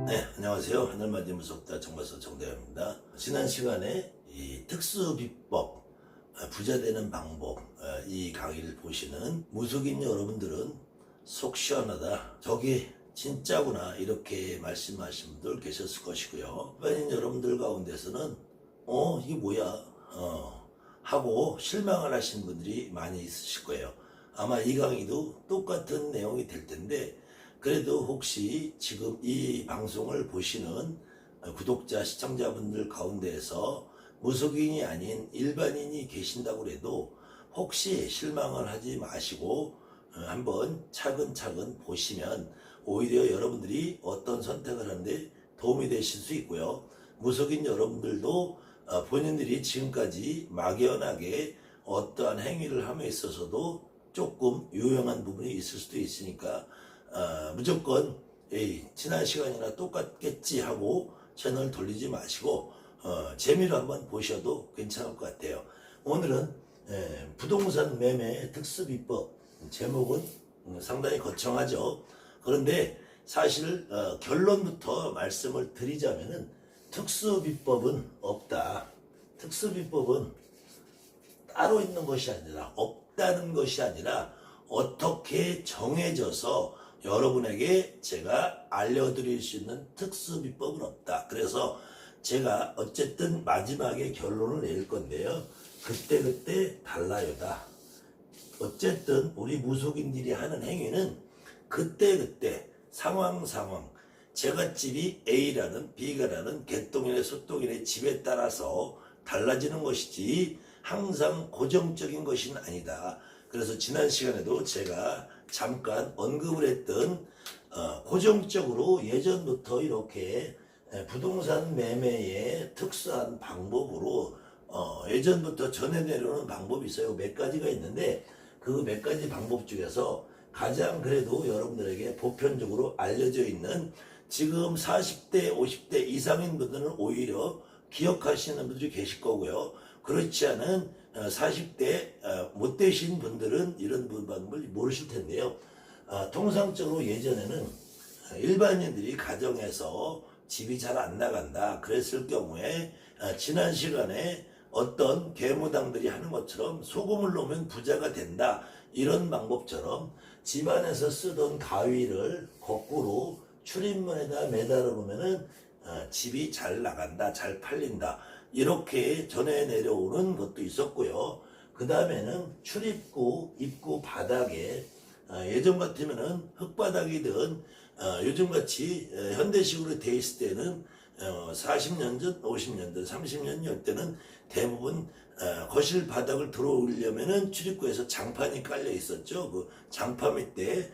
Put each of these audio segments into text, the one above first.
네, 안녕하세요. 하늘맞이 무섭다 정발사 정대현입니다. 지난 시간에 이 특수비법, 부자 되는 방법, 이 강의를 보시는 무속인 여러분들은 속 시원하다, 저게 진짜구나, 이렇게 말씀하신 분들 계셨을 것이고요. 일반인 여러분들 가운데서는 이게 뭐야 하고 실망을 하신 분들이 많이 있으실 거예요. 아마 이 강의도 똑같은 내용이 될 텐데, 그래도 혹시 지금 이 방송을 보시는 구독자, 시청자분들 가운데에서 무속인이 아닌 일반인이 계신다고 해도 혹시 실망을 하지 마시고 한번 차근차근 보시면 오히려 여러분들이 어떤 선택을 하는데 도움이 되실 수 있고요. 무속인 여러분들도 본인들이 지금까지 막연하게 어떠한 행위를 함에 있어서도 조금 유용한 부분이 있을 수도 있으니까 무조건 지난 시간이나 똑같겠지 하고 채널 돌리지 마시고 재미로 한번 보셔도 괜찮을 것 같아요. 오늘은 부동산 매매 특수비법, 제목은 상당히 거창하죠. 그런데 사실 결론부터 말씀을 드리자면은 특수비법은 없다. 특수비법은 따로 있는 것이 아니라, 없다는 것이 아니라 어떻게 정해져서 여러분에게 제가 알려드릴 수 있는 특수비법은 없다. 그래서 제가 어쨌든 마지막에 결론을 낼 건데요. 그때그때 달라요다. 어쨌든 우리 무속인들이 하는 행위는 그때그때 상황 제갓집이 A라는 B가라는 개똥이네 소똥이네 집에 따라서 달라지는 것이지 항상 고정적인 것은 아니다. 그래서 지난 시간에도 제가 잠깐 언급을 했던 고정적으로 예전부터 이렇게 부동산 매매의 특수한 방법으로 예전부터 전해 내려오는 방법이 있어요. 몇 가지가 있는데 그 몇 가지 방법 중에서 가장 그래도 여러분들에게 보편적으로 알려져 있는, 지금 40대 50대 이상인 분들은 오히려 기억하시는 분들이 계실 거고요. 그렇지 않은 40대 못 되신 분들은 이런 방법을 모르실 텐데요. 통상적으로 예전에는 일반인들이 가정에서 집이 잘 안 나간다 그랬을 경우에 지난 시간에 어떤 계무당들이 하는 것처럼 소금을 넣으면 부자가 된다, 이런 방법처럼 집안에서 쓰던 가위를 거꾸로 출입문에다 매달아 놓으면은 집이 잘 나간다, 잘 팔린다, 이렇게 전해 내려오는 것도 있었고요. 그 다음에는 출입구, 입구 바닥에 예전 같으면은 흙바닥이든 요즘같이 현대식으로 돼 있을 때는 40년 전, 50년 전, 30년 전 때는 대부분 거실 바닥을 들어오려면은 출입구에서 장판이 깔려 있었죠. 그 장판 밑에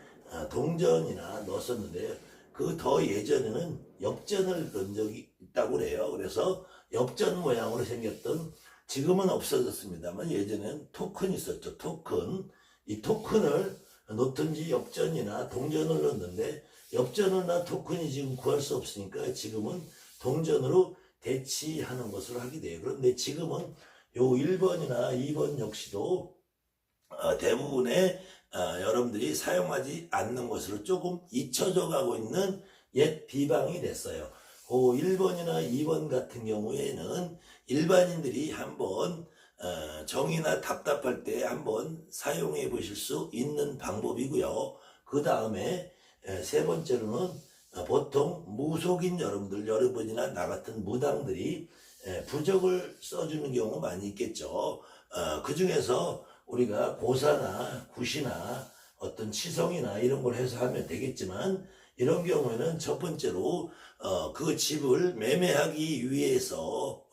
동전이나 넣었었는데, 그 더 예전에는 엽전을 넣은 적이 있다고 그래요. 그래서 엽전 모양으로 생겼던, 지금은 없어졌습니다만 예전에는 토큰이 있었죠. 토큰. 이 토큰을 놓든지 엽전이나 동전을 넣었는데, 엽전이나 토큰이 지금 구할 수 없으니까 지금은 동전으로 대치하는 것으로 하게 돼요. 그런데 지금은 요 1번이나 2번 역시도 대부분의 여러분들이 사용하지 않는 것으로 조금 잊혀져 가고 있는 옛 비방이 됐어요. 그 1번이나 2번 같은 경우에는 일반인들이 한번 정이나 답답할 때 한번 사용해 보실 수 있는 방법이고요. 그 다음에 세 번째로는 보통 무속인 여러분이나 나 같은 무당들이 부적을 써주는 경우 많이 있겠죠. 그 중에서 우리가 고사나 굿이나 어떤 치성이나 이런 걸 해서 하면 되겠지만, 이런 경우에는 첫 번째로 그 집을 매매하기 위해서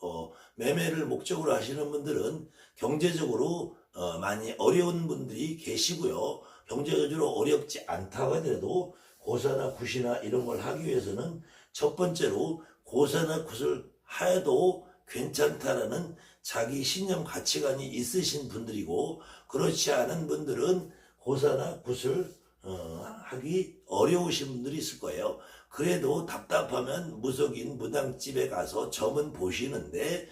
매매를 목적으로 하시는 분들은 경제적으로 많이 어려운 분들이 계시고요. 경제적으로 어렵지 않다고 하더라도 고사나 굿이나 이런 걸 하기 위해서는 첫 번째로 고사나 굿을 해도 괜찮다라는 자기 신념 가치관이 있으신 분들이고, 그렇지 않은 분들은 고사나 굿을 하기 어려우신 분들이 있을 거예요. 그래도 답답하면 무속인 무당집에 가서 점은 보시는데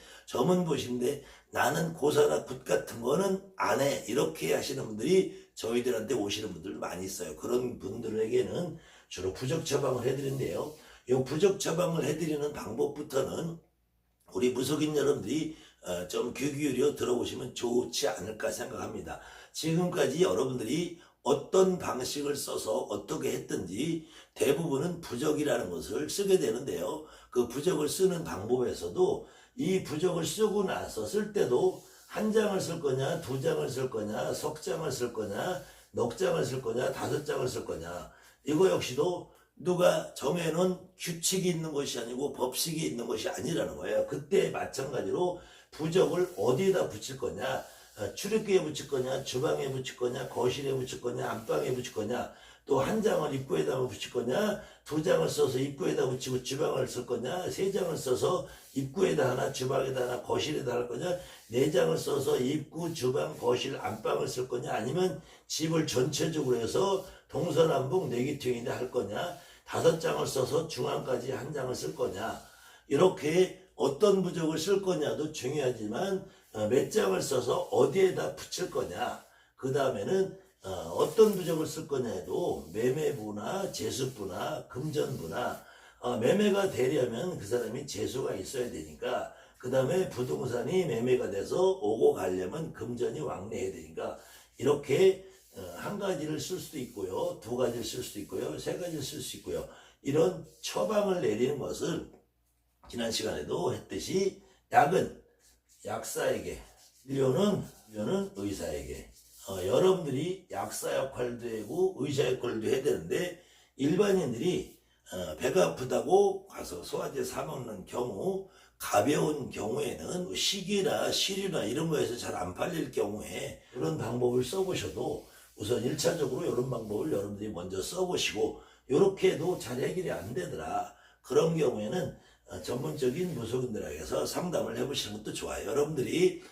나는 고사나 굿 같은 거는 안 해, 이렇게 하시는 분들이 저희들한테 오시는 분들 많이 있어요. 그런 분들에게는 주로 부적 처방을 해드린대요. 이 부적 처방을 해드리는 방법부터는 우리 무속인 여러분들이 좀 귀 기울여 들어보시면 좋지 않을까 생각합니다. 지금까지 여러분들이 어떤 방식을 써서 어떻게 했든지 대부분은 부적이라는 것을 쓰게 되는데요. 그 부적을 쓰는 방법에서도 이 부적을 쓰고 나서 쓸 때도 한 장을 쓸 거냐, 두 장을 쓸 거냐, 석 장을 쓸 거냐, 넉 장을 쓸 거냐, 다섯 장을 쓸 거냐, 이거 역시도 누가 정해놓은 규칙이 있는 것이 아니고 법칙이 있는 것이 아니라는 거예요. 그때 마찬가지로 부적을 어디에다 붙일 거냐, 출입구에 붙일 거냐, 주방에 붙일 거냐, 거실에 붙일 거냐, 안방에 붙일 거냐, 또 한 장을 입구에다 붙일 거냐, 두 장을 써서 입구에다 붙이고 주방을 쓸 거냐, 세 장을 써서 입구에다 하나, 주방에다 하나, 거실에다 할 거냐, 네 장을 써서 입구, 주방, 거실, 안방을 쓸 거냐, 아니면 집을 전체적으로 해서 동서남북 네기퉁인데 할 거냐, 다섯 장을 써서 중앙까지 한 장을 쓸 거냐, 이렇게 어떤 부적을 쓸 거냐도 중요하지만 몇 장을 써서 어디에다 붙일 거냐, 그 다음에는 어떤 부적을 쓸 거냐에도 매매부나 재수부나 금전부나 매매가 되려면 그 사람이 재수가 있어야 되니까, 그 다음에 부동산이 매매가 돼서 오고 가려면 금전이 왕래해야 되니까, 이렇게 한 가지를 쓸 수도 있고요, 두 가지를 쓸 수도 있고요, 세 가지를 쓸 수 있고요. 이런 처방을 내리는 것을 지난 시간에도 했듯이 약은 약사에게, 진료는 의사에게, 여러분들이 약사 역할도 하고 의사 역할도 해야 되는데, 일반인들이 배가 아프다고 가서 소화제 사 먹는 경우, 가벼운 경우에는 식이나 시류나 이런 거에서 잘 안 팔릴 경우에 이런 방법을 써보셔도, 우선 1차적으로 이런 방법을 여러분들이 먼저 써보시고, 이렇게 해도 잘 해결이 안 되더라, 그런 경우에는 전문적인 무속인들에게서 상담을 해보시는 것도 좋아요. 여러분들이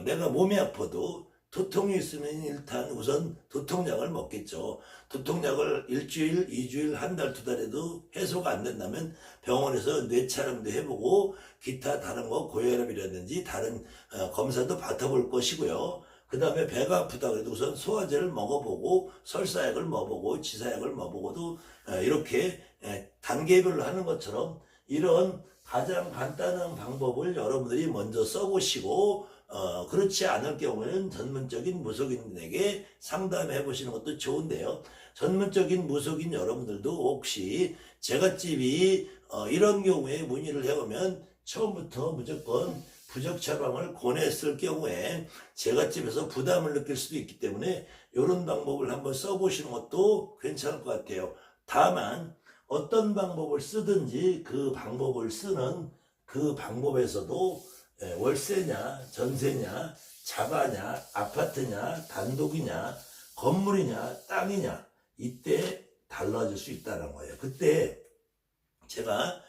내가 몸이 아파도 두통이 있으면 일단 우선 두통약을 먹겠죠. 두통약을 일주일, 2주일, 한 달, 두 달에도 해소가 안 된다면 병원에서 뇌 촬영도 해보고 기타 다른 거 고혈압이라든지 다른 검사도 받아볼 것이고요. 그 다음에 배가 아프다 그래도 우선 소화제를 먹어보고 설사약을 먹어보고 지사약을 먹어보고도 이렇게 단계별로 하는 것처럼 이런 가장 간단한 방법을 여러분들이 먼저 써보시고, 그렇지 않을 경우에는 전문적인 무속인에게 상담해 보시는 것도 좋은데요. 전문적인 무속인 여러분들도 혹시 제갓집이 이런 경우에 문의를 해오면 처음부터 무조건 부적 처방을 권했을 경우에 제갓집에서 부담을 느낄 수도 있기 때문에 이런 방법을 한번 써보시는 것도 괜찮을 것 같아요. 다만 어떤 방법을 쓰든지 그 방법을 쓰는 그 방법에서도 월세냐, 전세냐, 자가냐, 아파트냐, 단독이냐, 건물이냐, 땅이냐, 이때 달라질 수 있다는 거예요. 그때 제가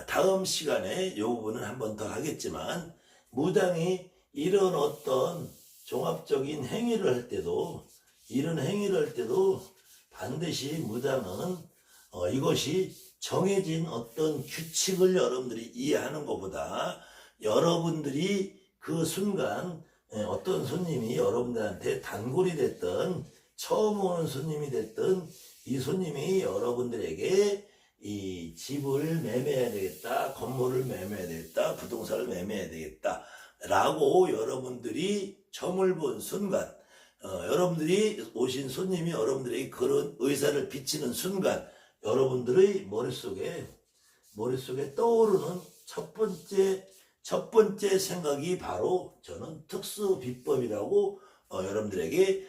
다음 시간에 이 부분은 한 번 더 하겠지만, 무당이 이런 어떤 종합적인 행위를 할 때도, 이런 행위를 할 때도 반드시 무당은 이것이 정해진 어떤 규칙을 여러분들이 이해하는 것보다, 여러분들이 그 순간 어떤 손님이 여러분들한테 단골이 됐든 처음 오는 손님이 됐든 이 손님이 여러분들에게 이 집을 매매해야 되겠다, 건물을 매매해야 되겠다, 부동산을 매매해야 되겠다 라고 여러분들이 점을 본 순간, 여러분들이 오신 손님이 여러분들에게 그런 의사를 비치는 순간, 여러분들의 머릿속에 떠오르는 첫 번째 생각이 바로 저는 특수비법이라고 여러분들에게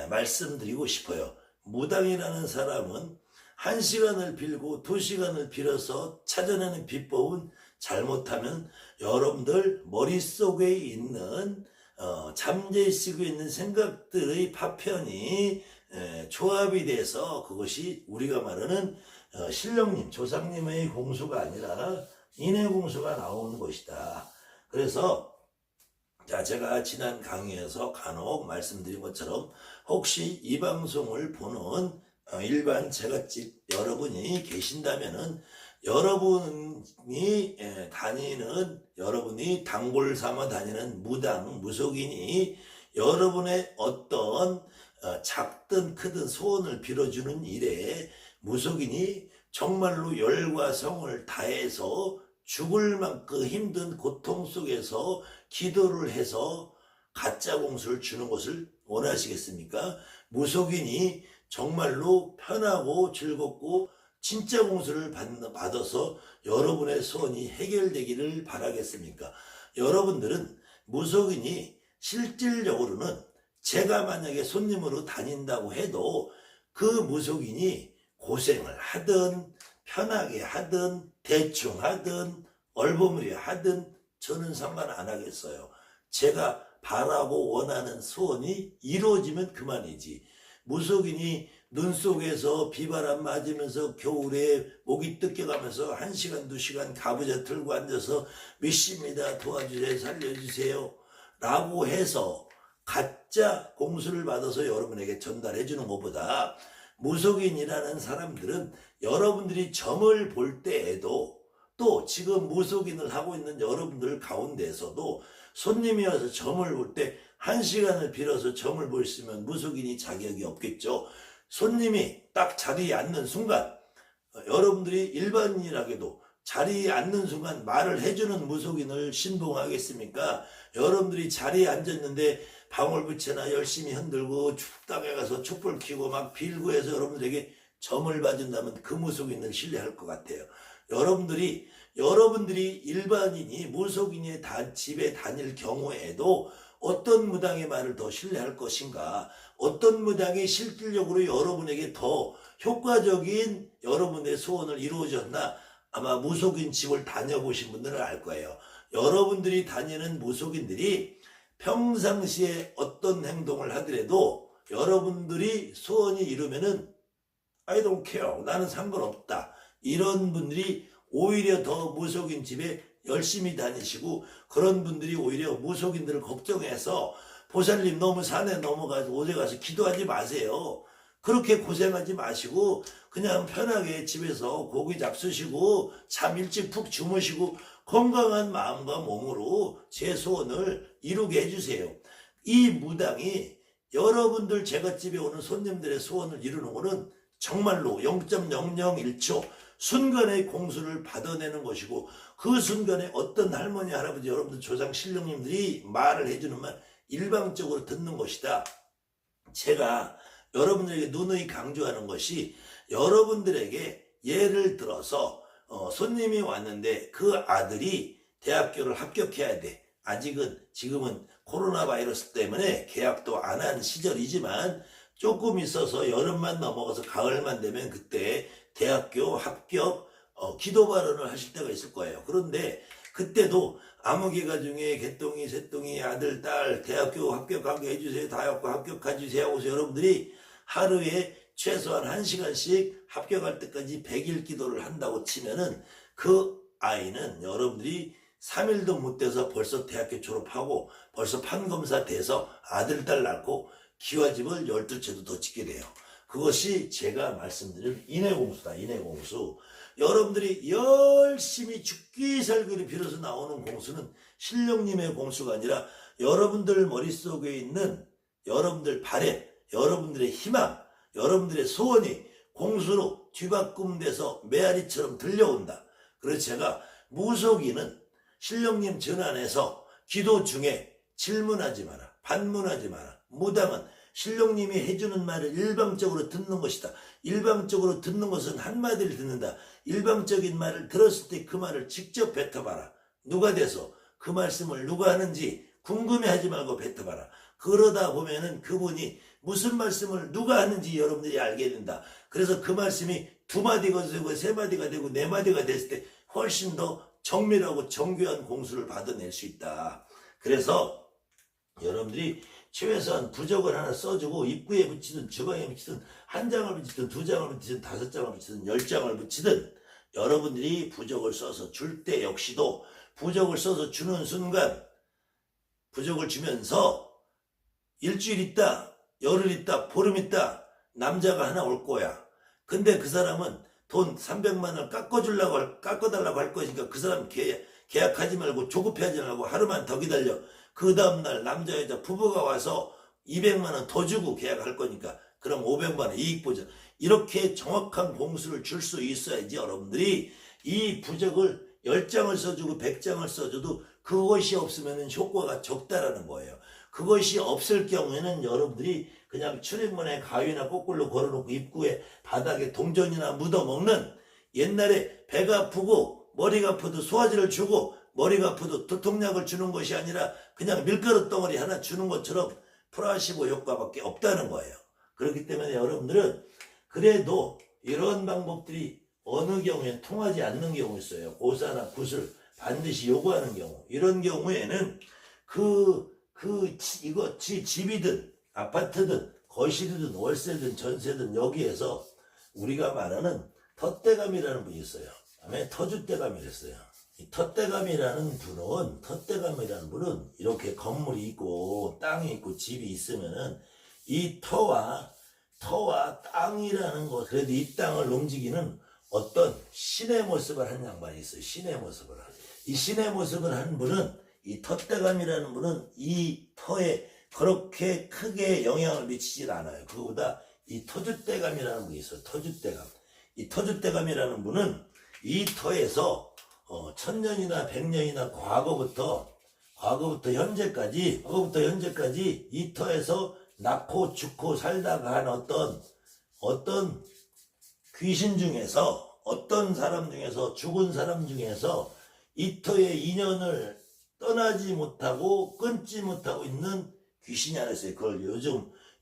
말씀드리고 싶어요. 무당이라는 사람은 1시간을 빌고 2시간을 빌어서 찾아내는 비법은 잘못하면 여러분들 머릿속에 있는 잠재있고 있는 생각들의 파편이 조합이 돼서 그것이 우리가 말하는 신령님, 조상님의 공수가 아니라 인의 공수가 나오는 것이다. 그래서 제가 지난 강의에서 간혹 말씀드린 것처럼 혹시 이 방송을 보는 일반 제갓집 여러분이 계신다면은, 여러분이 단골 삼아 다니는 무당, 무속인이 여러분의 어떤 작든 크든 소원을 빌어주는 일에 무속인이 정말로 열과 성을 다해서 죽을 만큼 힘든 고통 속에서 기도를 해서 가짜 공수를 주는 것을 원하시겠습니까? 무속인이 정말로 편하고 즐겁고 진짜 공수를 받아서 여러분의 소원이 해결되기를 바라겠습니까? 여러분들은 무속인이 실질적으로는 제가 만약에 손님으로 다닌다고 해도 그 무속인이 고생을 하든 편하게 하든 대충 하든 얼버무려 하든 저는 상관 안 하겠어요. 제가 바라고 원하는 소원이 이루어지면 그만이지. 무속인이 눈 속에서 비바람 맞으면서 겨울에 목이 뜯겨가면서 1시간 2시간 가부좌 틀고 앉아서 믿습니다 도와주세요 살려주세요 라고 해서 가짜 공수를 받아서 여러분에게 전달해 주는 것보다 무속인이라는 사람들은 여러분들이 점을 볼 때에도 또 지금 무속인을 하고 있는 여러분들 가운데서도 손님이 와서 점을 볼 때 1시간을 빌어서 점을 볼 수 있으면 무속인이 자격이 없겠죠. 손님이 딱 자리에 앉는 순간 여러분들이 일반인이라도 자리에 앉는 순간 말을 해주는 무속인을 신봉하겠습니까? 여러분들이 자리에 앉았는데 방울부채나 열심히 흔들고 축당에 가서 촛불 켜고 막 빌고 해서 여러분들에게 점을 봐준다면 그 무속인을 신뢰할 것 같아요. 여러분들이 일반인이 무속인의 집에 다닐 경우에도 어떤 무당의 말을 더 신뢰할 것인가, 어떤 무당이 실질적으로 여러분에게 더 효과적인 여러분의 소원을 이루어졌나, 아마 무속인 집을 다녀보신 분들은 알 거예요. 여러분들이 다니는 무속인들이 평상시에 어떤 행동을 하더라도 여러분들이 소원이 이루면은 I don't care, 나는 상관없다, 이런 분들이 오히려 더 무속인 집에 열심히 다니시고, 그런 분들이 오히려 무속인들을 걱정해서 보살님 너무 산에 넘어가서 오래 가서 기도하지 마세요. 그렇게 고생하지 마시고 그냥 편하게 집에서 고기 잡수시고 잠 일찍 푹 주무시고 건강한 마음과 몸으로 제 소원을 이루게 해주세요. 이 무당이 여러분들 제갓집에 오는 손님들의 소원을 이루는 것은 정말로 0.001초 순간의 공수를 받아내는 것이고, 그 순간에 어떤 할머니 할아버지 여러분들 조상 신령님들이 말을 해주는 말 일방적으로 듣는 것이다. 제가 여러분들에게 누누이 강조하는 것이, 여러분들에게 예를 들어서 손님이 왔는데 그 아들이 대학교를 합격해야 돼. 지금은 코로나 바이러스 때문에 계약도 안 한 시절이지만 조금 있어서 여름만 넘어가서 가을만 되면 그때 대학교 합격 기도 발언을 하실 때가 있을 거예요. 그런데 그때도 아무개가 중에 개똥이 새똥이 아들 딸 대학교 합격하게 해주세요, 다학교 합격해주세요 하고서 여러분들이 하루에 최소한 1시간씩 합격할 때까지 100일 기도를 한다고 치면은 그 아이는 여러분들이 3일도 못 돼서 벌써 대학교 졸업하고 벌써 판검사 돼서 아들 딸 낳고 기와집을 12채도 더 짓게 돼요. 그것이 제가 말씀드린 인해공수다. 인해공수. 여러분들이 열심히 죽기 살기를 빌어서 나오는 공수는 신령님의 공수가 아니라 여러분들 머릿속에 있는 여러분들 바램, 여러분들의 희망, 여러분들의 소원이 공수로 뒤바꿈돼서 메아리처럼 들려온다. 그래서 제가 무속인은 신령님 전안에서 기도 중에 질문하지 마라, 반문하지 마라. 무당은 신령님이 해주는 말을 일방적으로 듣는 것이다. 일방적으로 듣는 것은 한마디를 듣는다. 일방적인 말을 들었을 때 그 말을 직접 뱉어봐라. 누가 돼서 그 말씀을 누가 하는지 궁금해하지 말고 뱉어봐라. 그러다 보면은 그분이 무슨 말씀을 누가 하는지 여러분들이 알게 된다. 그래서 그 말씀이 2마디가 되고 3마디가 되고 4마디가 됐을 때 훨씬 더 정밀하고 정교한 공수를 받아낼 수 있다. 그래서 여러분들이 최소한 부적을 하나 써주고 입구에 붙이든 주방에 붙이든 1장을 붙이든 2장을 붙이든 5장을 붙이든 10장을 붙이든 여러분들이 부적을 써서 줄 때 역시도 부적을 써서 주는 순간 부적을 주면서 일주일 있다, 열흘 있다, 보름 있다 남자가 하나 올 거야. 근데 그 사람은 돈 300만 원 깎아달라고 할 것이니까 그 사람 계약하지 말고 조급해하지 말고 하루만 더 기다려. 그 다음날 남자 여자 부부가 와서 200만 원 더 주고 계약할 거니까 그럼 500만 원 이익 보자. 이렇게 정확한 공수를 줄 수 있어야지 여러분들이 이 부적을 10장을 써주고 100장을 써줘도 그것이 없으면 효과가 적다라는 거예요. 그것이 없을 경우에는 여러분들이 그냥 출입문에 가위나 거꾸로 걸어놓고 입구에 바닥에 동전이나 묻어먹는, 옛날에 배가 아프고 머리가 아파도 소화제를 주고 머리가 아파도 두통약을 주는 것이 아니라 그냥 밀가루 덩어리 하나 주는 것처럼 플라시보 효과밖에 없다는 거예요. 그렇기 때문에 여러분들은 그래도 이런 방법들이 어느 경우에 통하지 않는 경우 있어요. 고사나 구슬 반드시 요구하는 경우. 이런 경우에는 이거 집이든 아파트든 거실이든 월세든 전세든 여기에서 우리가 말하는 텃대감이라는 분이 있어요. 다음에 터줏대감이라 했어요. 이 텃대감이라는 분은 이렇게 건물이 있고 땅이 있고 집이 있으면은 이 터와 땅이라는 것, 그래도 이 땅을 움직이는 어떤 신의 모습을 한 양반이 있어요. 신의 모습을. 이 신의 모습을 한 분은, 이 텃대감이라는 분은 이 터에 그렇게 크게 영향을 미치질 않아요. 그거보다 이 터줏대감이라는 분이 있어요. 터줏대감. 이 터줏대감이라는 분은 이 터에서 1000년이나 100년이나 과거부터 현재까지 이 터에서 낳고 죽고 살다가 한 어떤 귀신 중에서, 어떤 사람 중에서, 죽은 사람 중에서 이 터의 인연을 떠나지 못하고 끊지 못하고 있는 귀신이 하나 있어요. 그걸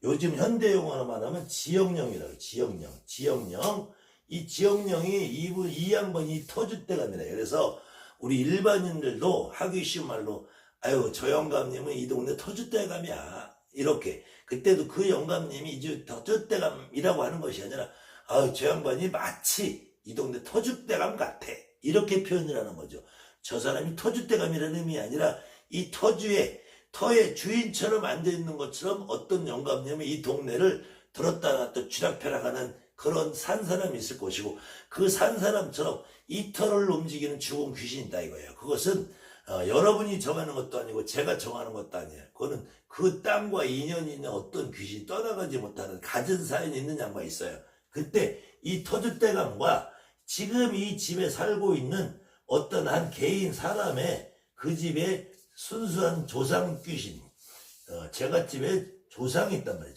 요즘 현대 용어로 말하면 지역령이라고 해요. 지역령. 이 지역령이 이 양반이 터줏대감이래요. 그래서 우리 일반인들도 하기 쉬운 말로, 아유 저 영감님은 이 동네 터줏대감이야, 이렇게. 그때도 그 영감님이 이제 터줏대감이라고 하는 것이 아니라, 아유 저 양반이 마치 이 동네 터줏대감 같아, 이렇게 표현을 하는 거죠. 저 사람이 터줏대감이라는 의미 아니라 이 터의 주인처럼 앉아있는 것처럼 어떤 영감님이 이 동네를 들었다 놨다 쥐락펴락하는 그런 산 사람이 있을 것이고, 그 산 사람처럼 이 터를 움직이는 죽은 귀신이다 이거예요. 그것은 여러분이 정하는 것도 아니고 제가 정하는 것도 아니에요. 그거는 그 땅과 인연이 있는 어떤 귀신이 떠나가지 못하는 갖은 사연이 있는 양반이 있어요. 그때 이 터줏대감과 지금 이 집에 살고 있는 어떤 한 개인 사람의 그 집에 순수한 조상 귀신, 제갓집에 조상이 있단 말이에요.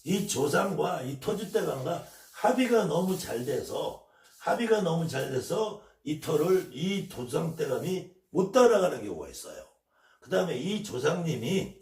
이 조상과 이 터줏대감과 합의가 너무 잘 돼서 이 터를 이 조상대감이 못 따라가는 경우가 있어요. 그 다음에 이 조상님이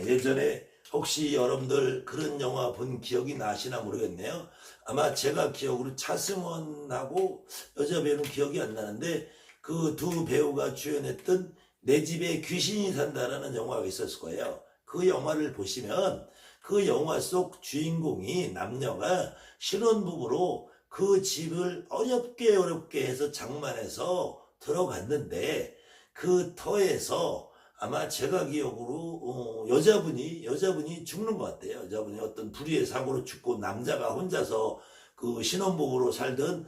예전에 혹시 여러분들 그런 영화 본 기억이 나시나 모르겠네요. 아마 제가 기억으로 차승원하고 여자 배우는 기억이 안 나는데, 그 두 배우가 주연했던 내 집에 귀신이 산다라는 영화가 있었을 거예요. 그 영화를 보시면 그 영화 속 주인공이, 남녀가 신혼부부로 그 집을 어렵게 해서 장만해서 들어갔는데, 그 터에서 아마 제가 기억으로 여자분이 죽는 것 같아요. 여자분이 어떤 불의의 사고로 죽고, 남자가 혼자서 그 신혼부부로 살던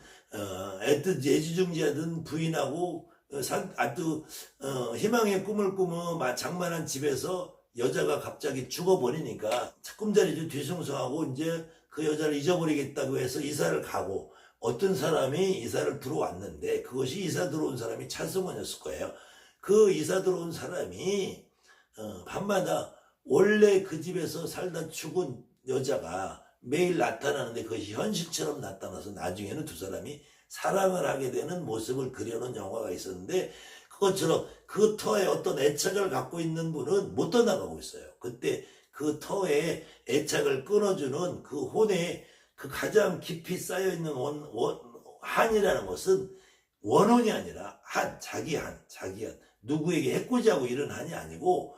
애지중지하던 부인하고 아주 희망의 꿈을 꾸며 장만한 집에서 여자가 갑자기 죽어버리니까 꿈자리도 뒤숭숭하고 이제 그 여자를 잊어버리겠다고 해서 이사를 가고, 어떤 사람이 이사를 들어왔는데, 그것이 이사 들어온 사람이 차승원이었을 거예요. 그 이사 들어온 사람이 밤마다 원래 그 집에서 살다 죽은 여자가 매일 나타나는데, 그것이 현실처럼 나타나서 나중에는 두 사람이 사랑을 하게 되는 모습을 그려놓은 영화가 있었는데, 그것처럼 그 터에 어떤 애착을 갖고 있는 분은 못 떠나가고 있어요. 그때 그 터에 애착을 끊어주는 그 혼에 그 가장 깊이 쌓여있는 한이라는 것은 원혼이 아니라 자기 한. 누구에게 해코지하고 이런 한이 아니고,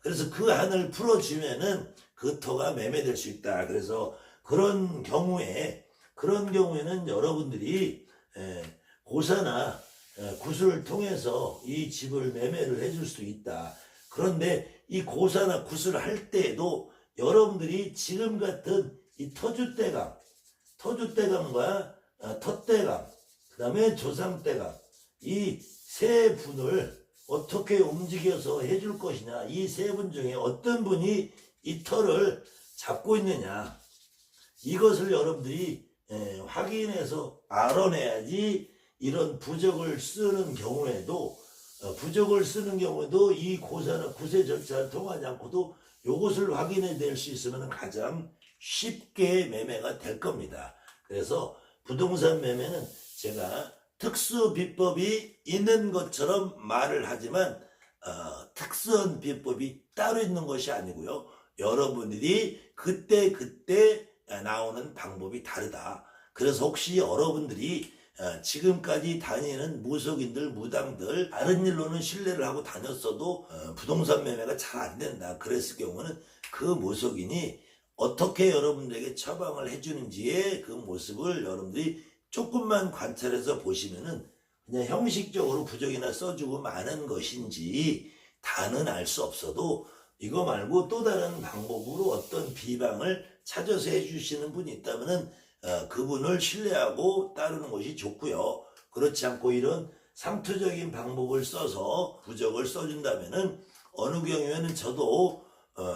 그래서 그 한을 풀어주면은 그 터가 매매될 수 있다. 그래서 그런 경우에는 여러분들이 고사나 구슬을 통해서 이 집을 매매를 해줄 수 있다. 그런데 이 고사나 구슬을 할 때에도 여러분들이 지금 같은 이 터줏대감과 텃대감, 그 다음에 조상대감, 이 세 분을 어떻게 움직여서 해줄 것이냐, 이 세 분 중에 어떤 분이 이 터를 잡고 있느냐, 이것을 여러분들이 확인해서 알아내야지 이런 부적을 쓰는 경우에도 이 고사나 구세 절차를 통하지 않고도 이것을 확인해 낼 수 있으면 가장 쉽게 매매가 될 겁니다. 그래서 부동산 매매는 제가 특수 비법이 있는 것처럼 말을 하지만 특수한 비법이 따로 있는 것이 아니고요. 여러분들이 그때 나오는 방법이 다르다. 그래서 혹시 여러분들이 지금까지 다니는 무속인들, 무당들 다른 일로는 신뢰를 하고 다녔어도 부동산 매매가 잘 안 된다. 그랬을 경우는 그 무속인이 어떻게 여러분들에게 처방을 해주는지의 그 모습을 여러분들이 조금만 관찰해서 보시면은 그냥 형식적으로 부적이나 써주고 마는 것인지 다는 알 수 없어도 이거 말고 또 다른 방법으로 어떤 비방을 찾아서 해주시는 분이 있다면은 그분을 신뢰하고 따르는 것이 좋고요. 그렇지 않고 이런 상투적인 방법을 써서 부적을 써준다면은 어느 경우에는 저도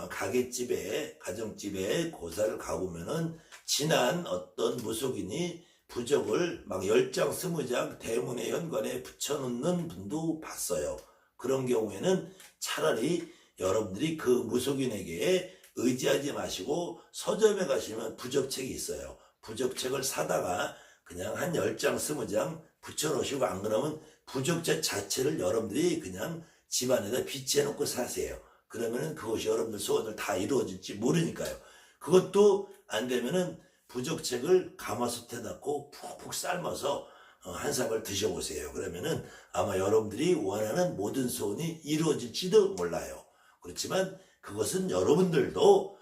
가게집에 가정집에 고사를 가보면은 지난 어떤 무속인이 부적을 막 10장 20장 대문의 현관에 붙여놓는 분도 봤어요. 그런 경우에는 차라리 여러분들이 그 무속인에게 의지하지 마시고 서점에 가시면 부적책이 있어요. 부적책을 사다가 그냥 한 10장 20장 붙여놓으시고 안 그러면 부적책 자체를 여러분들이 그냥 집안에다 비치해놓고 사세요. 그러면은 그것이 여러분들 소원을 다 이루어질지 모르니까요. 그것도 안 되면은 부적책을 가마솥에 넣고 푹푹 삶아서 한 사발 드셔보세요. 그러면은 아마 여러분들이 원하는 모든 소원이 이루어질지도 몰라요. 그렇지만 그것은 여러분들도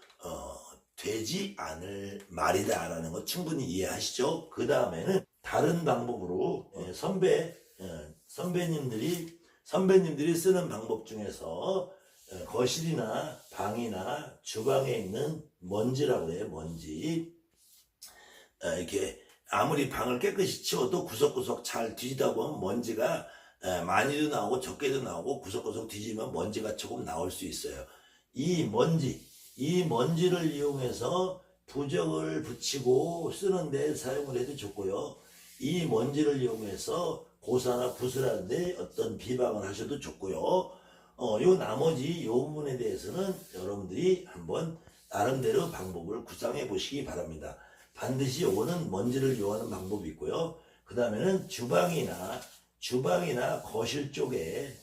되지 않을 말이다라는 거 충분히 이해하시죠? 그 다음에는 다른 방법으로 선배님들이 쓰는 방법 중에서 거실이나 방이나 주방에 있는 먼지라고 해요. 먼지. 이렇게 아무리 방을 깨끗이 치워도 구석구석 잘 뒤지다 보면 먼지가 많이도 나오고 적게도 나오고 구석구석 뒤지면 먼지가 조금 나올 수 있어요. 이 먼지를 이용해서 부적을 붙이고 쓰는데 사용을 해도 좋고요. 이 먼지를 이용해서 고사나 구슬하는데 어떤 비방을 하셔도 좋고요. 요 나머지 요 부분에 대해서는 여러분들이 한번 나름대로 방법을 구상해 보시기 바랍니다. 반드시 요거는 먼지를 이용하는 방법이 있고요. 그 다음에는 주방이나 거실 쪽에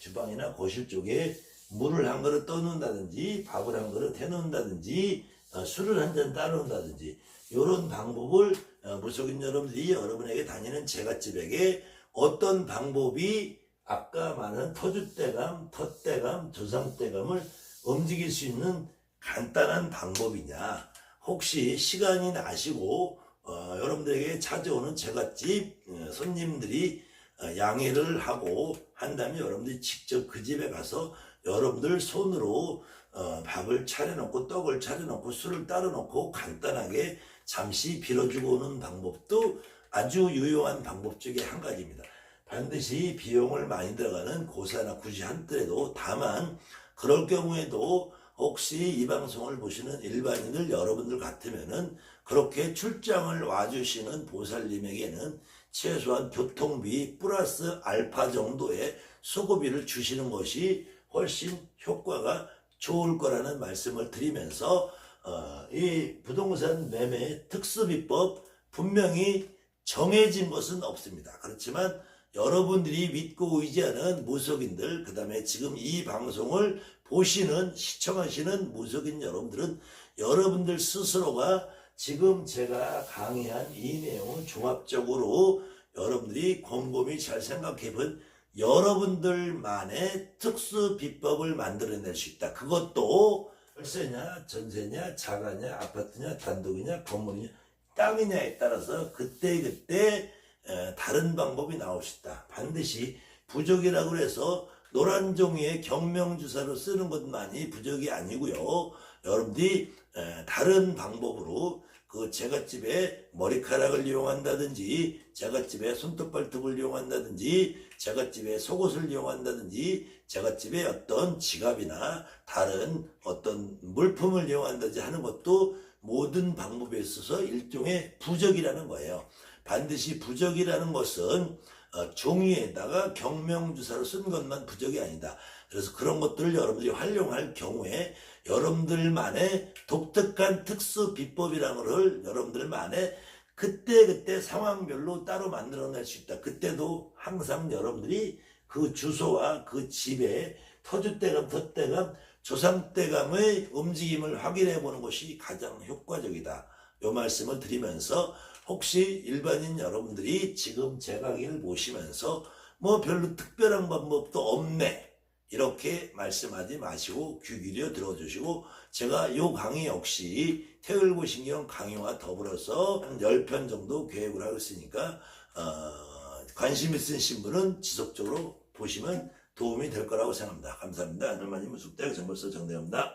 물을 한 그릇 떠놓는다든지 밥을 한 그릇 해놓는다든지 술을 한 잔 따놓는다든지 이런 방법을 무속인 여러분들이 여러분에게 다니는 제갓집에게 어떤 방법이 아까 말한 터줏대감, 텄대감, 조상대감을 움직일 수 있는 간단한 방법이냐. 혹시 시간이 나시고 여러분들에게 찾아오는 제갓집 손님들이 양해를 하고 한다면 여러분들이 직접 그 집에 가서 여러분들 손으로 밥을 차려놓고 떡을 차려놓고 술을 따라놓고 간단하게 잠시 빌어주고 오는 방법도 아주 유용한 방법 중에 한 가지입니다. 반드시 비용을 많이 들어가는 고사나 굳이 한때라도 다만 그럴 경우에도 혹시 이 방송을 보시는 일반인들 여러분들 같으면은 그렇게 출장을 와주시는 보살님에게는 최소한 교통비 플러스 알파 정도의 수고비를 주시는 것이 훨씬 효과가 좋을 거라는 말씀을 드리면서 이 부동산 매매 특수비법 분명히 정해진 것은 없습니다. 그렇지만 여러분들이 믿고 의지하는 무속인들, 그 다음에 지금 이 방송을 보시는, 시청하시는 무속인 여러분들은 여러분들 스스로가 지금 제가 강의한 이 내용을 종합적으로 여러분들이 곰곰이 잘 생각해 본 여러분들만의 특수 비법을 만들어낼 수 있다. 그것도 월세냐, 전세냐, 자가냐, 아파트냐, 단독이냐, 건물이냐, 땅이냐에 따라서 그때 다른 방법이 나올 수 있다. 반드시 부적이라고 해서 노란 종이에 경명주사로 쓰는 것만이 부적이 아니고요. 여러분들이 다른 방법으로 그 제갓집에 머리카락을 이용한다든지 제갓집에 손톱발톱을 이용한다든지 제갓집에 속옷을 이용한다든지 제갓집에 어떤 지갑이나 다른 어떤 물품을 이용한다든지 하는 것도 모든 방법에 있어서 일종의 부적이라는 거예요. 반드시 부적이라는 것은 종이에다가 경명주사로 쓴 것만 부적이 아니다. 그래서 그런 것들을 여러분들이 활용할 경우에 여러분들만의 독특한 특수 비법이라는 것을 여러분들만의 그때그때 상황별로 따로 만들어낼 수 있다. 그때도 항상 여러분들이 그 주소와 그 집에 터줏대감, 덧대감, 조상대감의 움직임을 확인해 보는 것이 가장 효과적이다. 이 말씀을 드리면서 혹시 일반인 여러분들이 지금 제 강의를 보시면서 뭐 별로 특별한 방법도 없네, 이렇게 말씀하지 마시고 귀 기울여 들어주시고, 제가 이 강의 역시 태을고신경 강의와 더불어서 한 10편 정도 계획을 하고 있으니까 관심 있으신 분은 지속적으로 보시면 도움이 될 거라고 생각합니다. 감사합니다. 하늘만님 무속대학 정벌서 정대입니다.